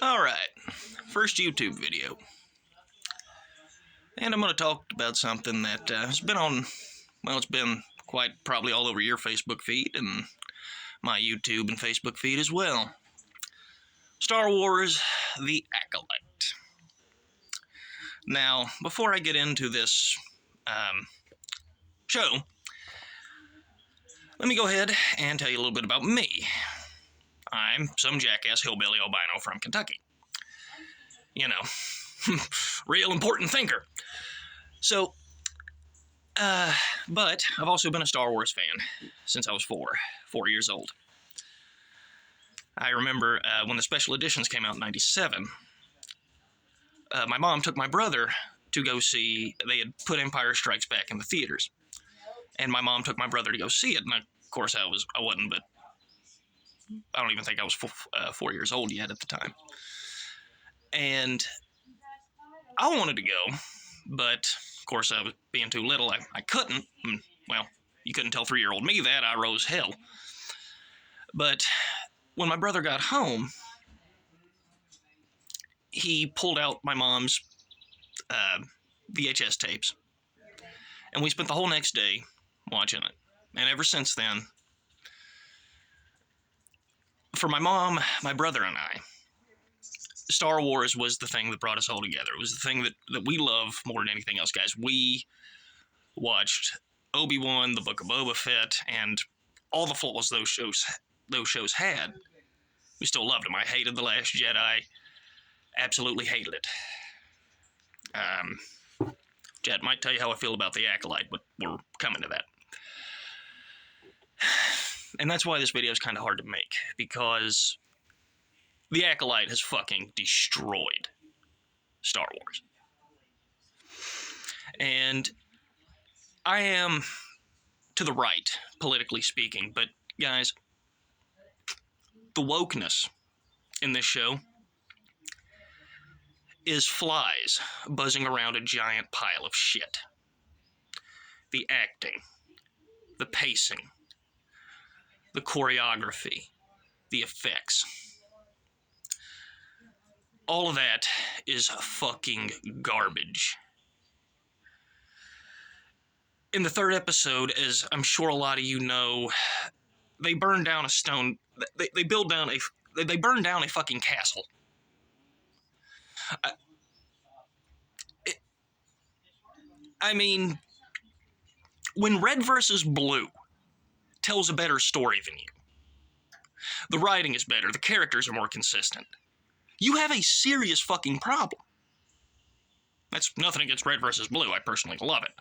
Alright, first YouTube video. And I'm going to talk about something that has been on, well, it's been quite probably all over your Facebook feed and my YouTube and Facebook feed as well. Star Wars, The Acolyte. Now, before I get into this show, let me go ahead and tell you a little bit about me. I'm some jackass hillbilly albino from Kentucky. You know, real important thinker. So, but I've also been a Star Wars fan since I was 4 years old. I remember when the special editions came out in '97, my mom took my brother to go see, they had put Empire Strikes Back in the theaters. And my mom took my brother to go see it, and of course I wasn't, but I don't even think I was 4 years old yet at the time. And I wanted to go, but of course I was being too little, I couldn't. Well, you couldn't tell 3-year-old me that, I rose hell. But when my brother got home, he pulled out my mom's VHS tapes, and we spent the whole next day watching it. And ever since then, for my mom, my brother, and I, Star Wars was the thing that brought us all together. It was the thing that we love more than anything else, guys. We watched Obi-Wan, the Book of Boba Fett, and all the flaws those shows had. We still loved them. I hated The Last Jedi. Absolutely hated it. Jed might tell you how I feel about The Acolyte, but we're coming to that. And that's why this video is kind of hard to make, because The Acolyte has fucking destroyed Star Wars. And I am to the right, politically speaking, but guys, the wokeness in this show is flies buzzing around a giant pile of shit. The acting, the pacing, the choreography, the effects. All of that is fucking garbage. In the third episode, as I'm sure a lot of you know, they burn down a stone. They burn down a fucking castle. I mean, when Red versus Blue tells a better story than you, the writing is better, the characters are more consistent, you have a serious fucking problem. That's nothing against Red versus Blue. I personally love it.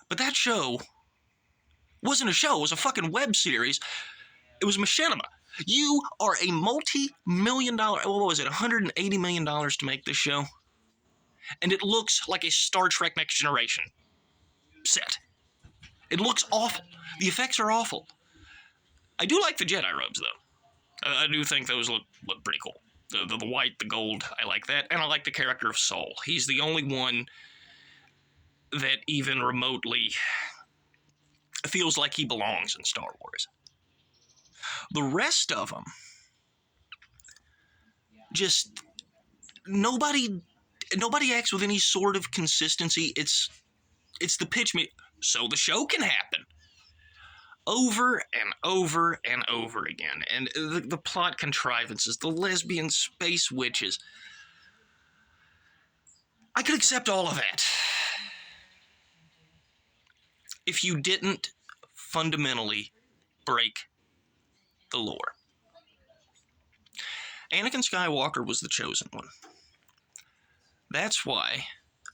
But that show wasn't a show. It was a fucking web series. It was machinima. You are a multi-million-dollar, what was it, $180 million to make this show? And it looks like a Star Trek Next Generation set. It looks awful. The effects are awful. I do like the Jedi robes, though. I do think those look pretty cool. The white, the gold, I like that. And I like the character of Saul. He's the only one that even remotely feels like he belongs in Star Wars. The rest of them, just nobody acts with any sort of consistency. It's the pitch me so the show can happen over and over and over again. And the plot contrivances, the lesbian space witches. I could accept all of that if you didn't fundamentally break the lore. Anakin Skywalker was the chosen one. That's why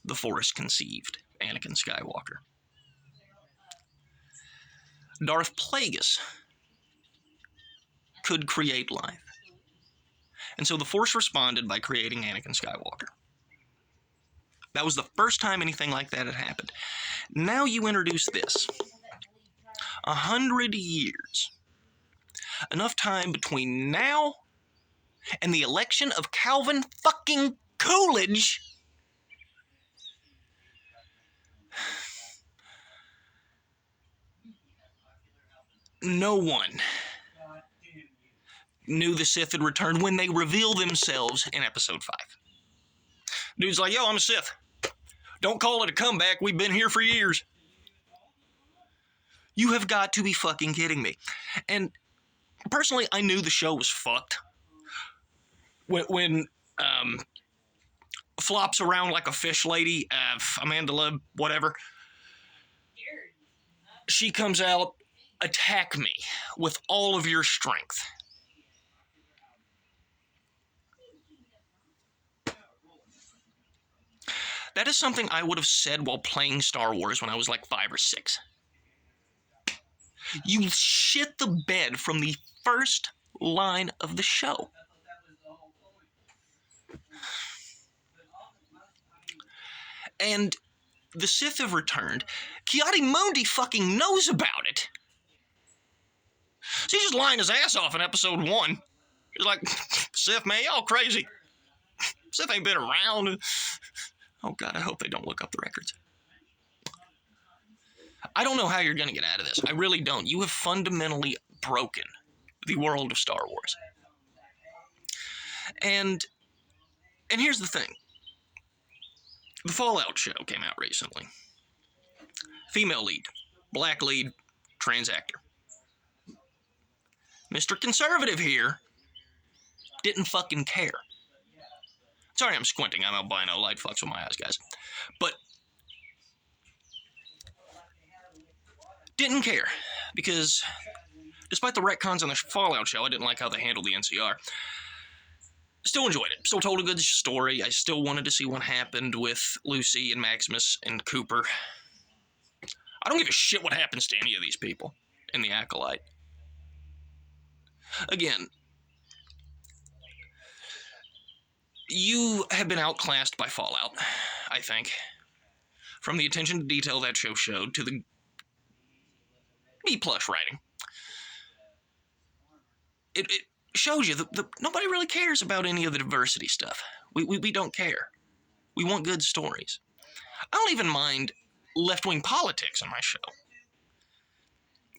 the Force conceived Anakin Skywalker. Darth Plagueis could create life. And so the Force responded by creating Anakin Skywalker. That was the first time anything like that had happened. Now you introduce this. 100 years. Enough time between now and the election of Calvin fucking Coolidge. No one knew the Sith had returned when they reveal themselves in Episode 5. Dude's like, yo, I'm a Sith. Don't call it a comeback. We've been here for years. You have got to be fucking kidding me. And personally, I knew the show was fucked. When flops around like a fish lady, Amanda Love, whatever, she comes out, attack me with all of your strength. That is something I would have said while playing Star Wars when I was like 5 or 6. You shit the bed from the first line of the show. And the Sith have returned. Ki-Adi-Mundi fucking knows about it. So he's just lying his ass off in Episode 1. He's like, Sith, man, y'all crazy. Sith ain't been around. Oh, God, I hope they don't look up the records. I don't know how you're going to get out of this. I really don't. You have fundamentally broken the world of Star Wars. And here's the thing. The Fallout show came out recently. Female lead. Black lead. Trans actor. Mr. Conservative here didn't fucking care. Sorry I'm squinting. I'm albino. Light fucks with my eyes, guys. But didn't care. Because despite the retcons on the Fallout show, I didn't like how they handled the NCR. Still enjoyed it. Still told a good story. I still wanted to see what happened with Lucy and Maximus and Cooper. I don't give a shit what happens to any of these people in the Acolyte. Again, you have been outclassed by Fallout, I think. From the attention to detail that show showed to the B+ writing. It shows you that nobody really cares about any of the diversity stuff. We don't care. We want good stories. I don't even mind left-wing politics on my show.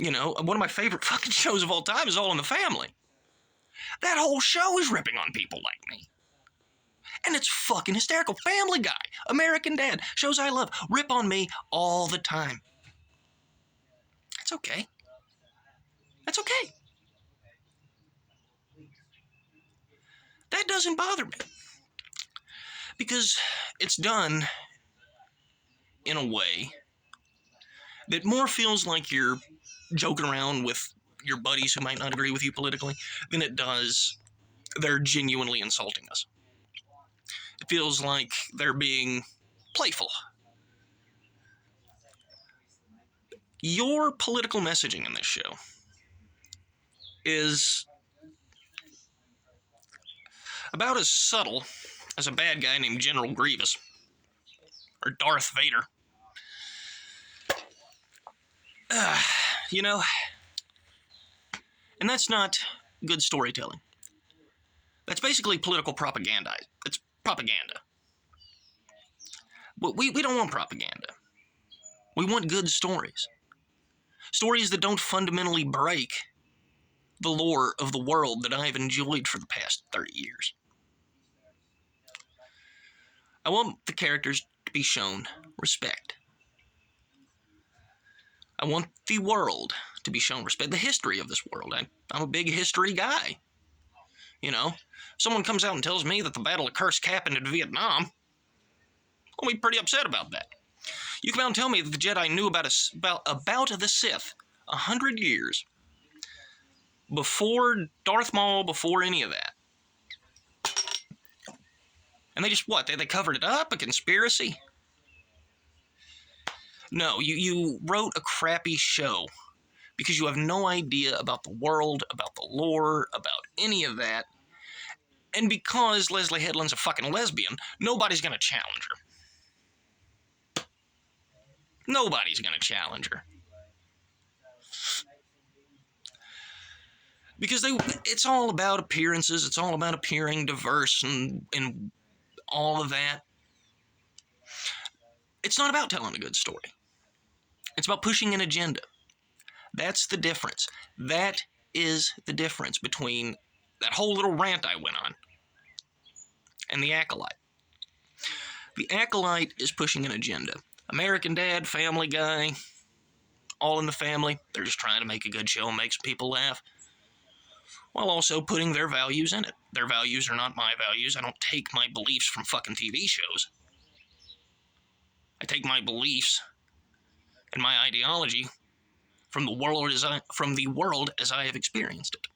You know, one of my favorite fucking shows of all time is All in the Family. That whole show is ripping on people like me. And it's fucking hysterical. Family Guy, American Dad, shows I love, rip on me all the time. That's okay. That's okay. That doesn't bother me. Because it's done in a way that more feels like you're joking around with your buddies who might not agree with you politically than it does they're genuinely insulting us. It feels like they're being playful. Your political messaging in this show is about as subtle as a bad guy named General Grievous or Darth Vader. You know, and that's not good storytelling. That's basically political propaganda. It's propaganda. But we don't want propaganda. We want good stories. Stories that don't fundamentally break the lore of the world that I've enjoyed for the past 30 years. I want the characters to be shown respect. I want the world to be shown respect. The history of this world. I'm a big history guy. You know, if someone comes out and tells me that the Battle of Kursk happened in Vietnam, I'll be pretty upset about that. You come out and tell me that the Jedi knew about the Sith 100 years before Darth Maul, before any of that. And they just, what, they covered it up? A conspiracy? No, you wrote a crappy show because you have no idea about the world, about the lore, about any of that. And because Leslie Headland's a fucking lesbian, nobody's going to challenge her. Nobody's going to challenge her. Because it's all about appearances. It's all about appearing diverse and all of that. It's not about telling a good story. It's about pushing an agenda. That's the difference. That is the difference between that whole little rant I went on. And the Acolyte. The Acolyte is pushing an agenda. American Dad, Family Guy, All in the Family. They're just trying to make a good show and make some people laugh, while also putting their values in it. Their values are not my values. I don't take my beliefs from fucking TV shows. I take my beliefs and my ideology from the world as I have experienced it.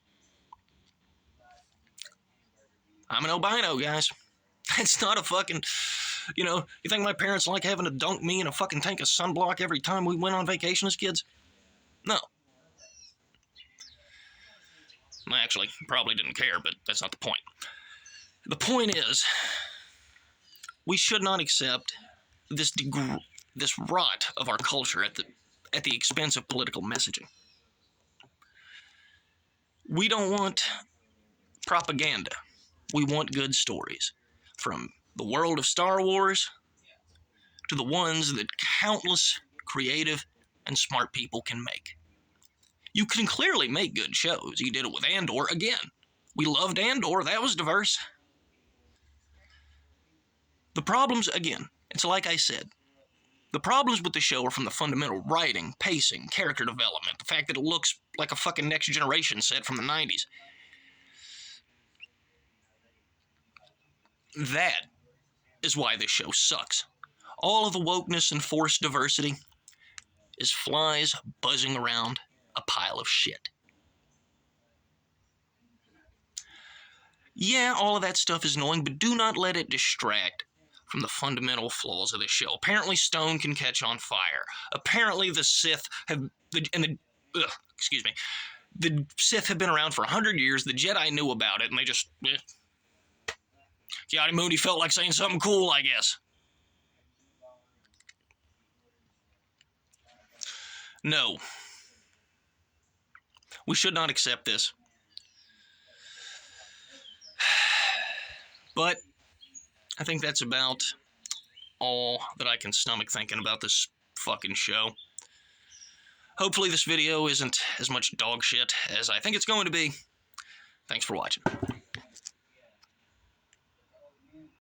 I'm an albino, guys. It's not a fucking, you think my parents like having to dunk me in a fucking tank of sunblock every time we went on vacation as kids? No. I actually probably didn't care, but that's not the point. The point is, we should not accept this rot of our culture at the expense of political messaging. We don't want propaganda. We want good stories. From the world of Star Wars to the ones that countless creative and smart people can make. You can clearly make good shows. You did it with Andor. Again, we loved Andor. That was diverse. The problems, again, it's like I said, the problems with the show are from the fundamental writing, pacing, character development, the fact that it looks like a fucking Next Generation set from the 90s. That is why this show sucks. All of the wokeness and forced diversity is flies buzzing around a pile of shit. Yeah, all of that stuff is annoying, but do not let it distract from the fundamental flaws of the show. Apparently Stone can catch on fire. Apparently the Sith the Sith have been around for 100 years. The Jedi knew about it, and they just... Yadi Moody felt like saying something cool, I guess. No. We should not accept this. But I think that's about all that I can stomach thinking about this fucking show. Hopefully this video isn't as much dog shit as I think it's going to be. Thanks for watching.